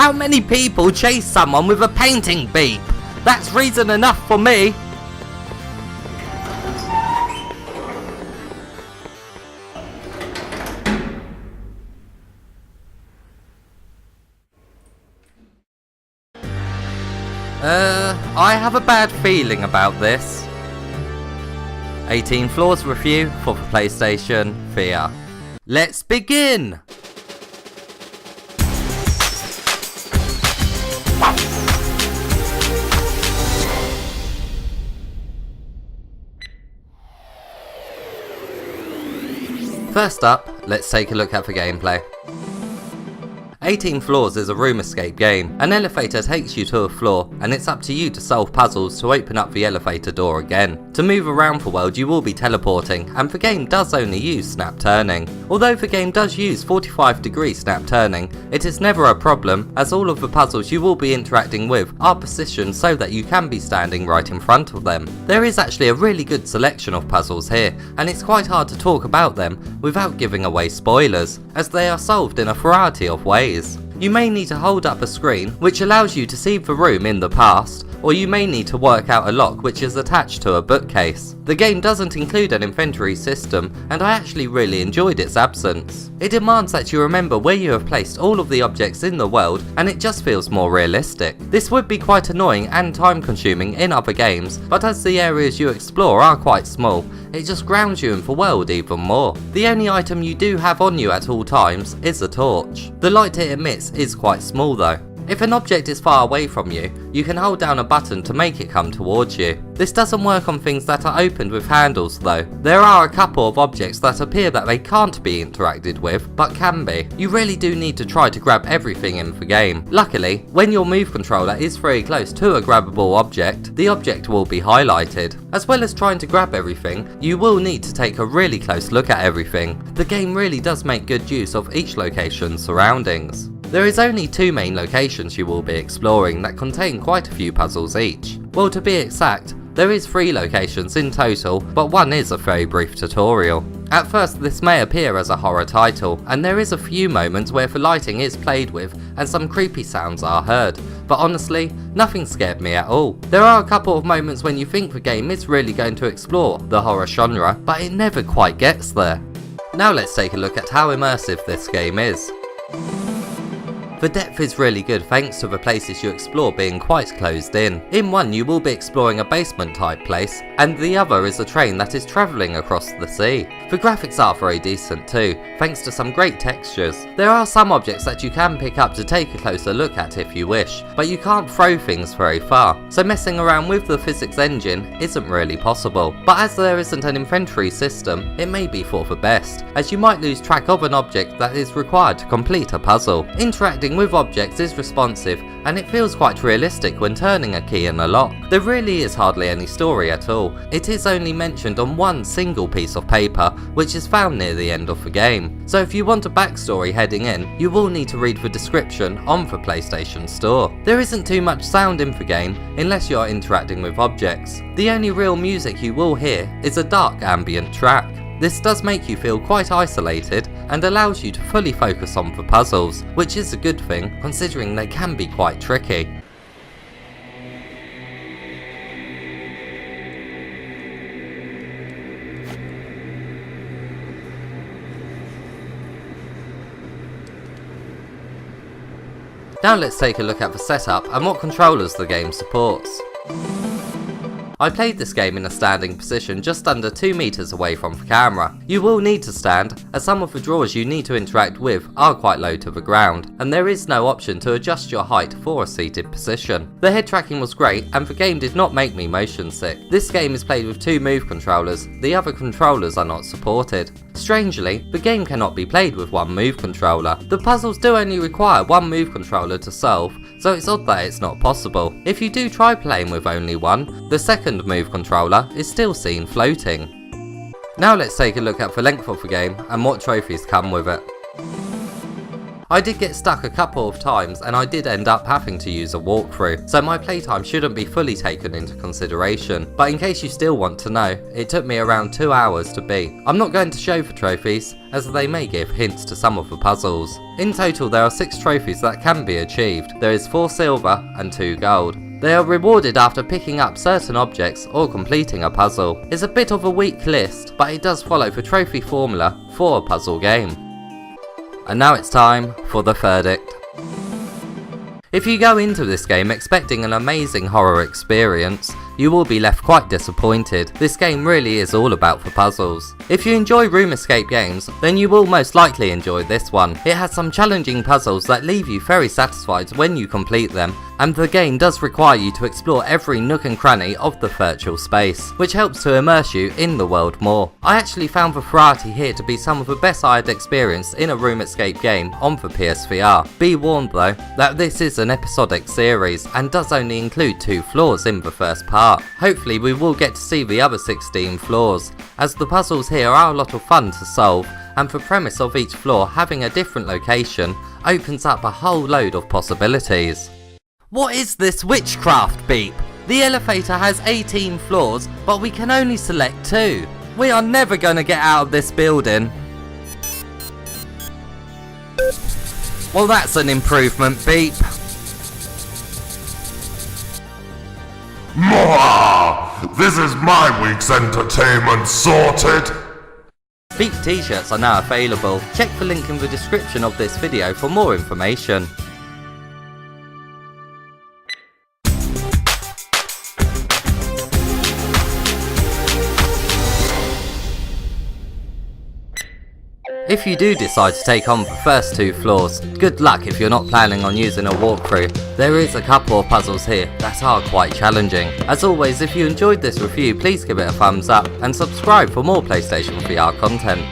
How many people chase someone with a painting beep? That's reason enough for me. I have a bad feeling about this. 18 Flaws review for the PlayStation VR. Let's begin! First up, let's take a look at the gameplay. 18 Floors is a room escape game. An elevator takes you to a floor, and it's up to you to solve puzzles to open up the elevator door again. To move around the world you will be teleporting, and the game does only use snap turning. Although the game does use 45-degree snap turning, it is never a problem, as all of the puzzles you will be interacting with are positioned so that you can be standing right in front of them. There is actually a really good selection of puzzles here, and it's quite hard to talk about them without giving away spoilers, as they are solved in a variety of ways. You may need to hold up a screen which allows you to see the room in the past, or you may need to work out a lock which is attached to a bookcase. The game doesn't include an inventory system, and I actually really enjoyed its absence. It demands that you remember where you have placed all of the objects in the world, and it just feels more realistic. This would be quite annoying and time consuming in other games, but as the areas you explore are quite small, it just grounds you in the world even more. The only item you do have on you at all times is a torch. The light it emits is quite small though. If an object is far away from you, you can hold down a button to make it come towards you. This doesn't work on things that are opened with handles though. There are a couple of objects that appear that they can't be interacted with, but can be. You really do need to try to grab everything in the game. Luckily, when your move controller is very close to a grabbable object, the object will be highlighted. As well as trying to grab everything, you will need to take a really close look at everything. The game really does make good use of each location's surroundings. There is only 2 main locations you will be exploring that contain quite a few puzzles each. Well, to be exact, there is 3 locations in total, but one is a very brief tutorial. At first this may appear as a horror title, and there is a few moments where the lighting is played with and some creepy sounds are heard, but honestly, nothing scared me at all. There are a couple of moments when you think the game is really going to explore the horror genre, but it never quite gets there. Now let's take a look at how immersive this game is. The depth is really good thanks to the places you explore being quite closed in. In one you will be exploring a basement type place, and the other is a train that is travelling across the sea. The graphics are very decent too, thanks to some great textures. There are some objects that you can pick up to take a closer look at if you wish, but you can't throw things very far, so messing around with the physics engine isn't really possible. But as there isn't an inventory system, it may be for the best, as you might lose track of an object that is required to complete a puzzle. Interacting with objects is responsive, and it feels quite realistic when turning a key in a lock. There really is hardly any story at all. It is only mentioned on one single piece of paper, which is found near the end of the game. So if you want a backstory heading in, you will need to read the description on the PlayStation Store. There isn't too much sound in the game unless you are interacting with objects. The only real music you will hear is a dark ambient track. This does make you feel quite isolated and allows you to fully focus on the puzzles, which is a good thing considering they can be quite tricky. Now let's take a look at the setup and what controllers the game supports. I played this game in a standing position just under 2 meters away from the camera. You will need to stand, as some of the drawers you need to interact with are quite low to the ground, and there is no option to adjust your height for a seated position. The head tracking was great, and the game did not make me motion sick. This game is played with 2 move controllers, the other controllers are not supported. Strangely, the game cannot be played with 1 move controller. The puzzles do only require 1 move controller to solve, so it's odd that it's not possible. If you do try playing with only one, the second move controller is still seen floating. Now let's take a look at the length of the game and what trophies come with it. I did get stuck a couple of times and I did end up having to use a walkthrough, so my playtime shouldn't be fully taken into consideration, but in case you still want to know, it took me around 2 hours to beat. I'm not going to show the trophies, as they may give hints to some of the puzzles. In total there are 6 trophies that can be achieved. There is 4 silver and 2 gold. They are rewarded after picking up certain objects or completing a puzzle. It's a bit of a weak list, but it does follow the trophy formula for a puzzle game. And now it's time for the verdict. If you go into this game expecting an amazing horror experience, you will be left quite disappointed. This game really is all about the puzzles. If you enjoy room escape games, then you will most likely enjoy this one. It has some challenging puzzles that leave you very satisfied when you complete them, and the game does require you to explore every nook and cranny of the virtual space, which helps to immerse you in the world more. I actually found the variety here to be some of the best I had experienced in a room escape game on the PSVR. Be warned though, that this is an episodic series and does only include 2 floors in the first part. Hopefully we will get to see the other 16 floors, as the puzzles here are a lot of fun to solve, and the premise of each floor having a different location opens up a whole load of possibilities. What is this witchcraft beep? The elevator has 18 floors, but we can only select 2. We are never gonna get out of this building. Well, that's an improvement, beep. Mwah! This is my week's entertainment sorted! Beep t-shirts are now available. Check the link in the description of this video for more information. If you do decide to take on the first 2 floors, good luck if you're not planning on using a walkthrough. There is a couple of puzzles here that are quite challenging. As always, if you enjoyed this review, please give it a thumbs up and subscribe for more PlayStation VR content.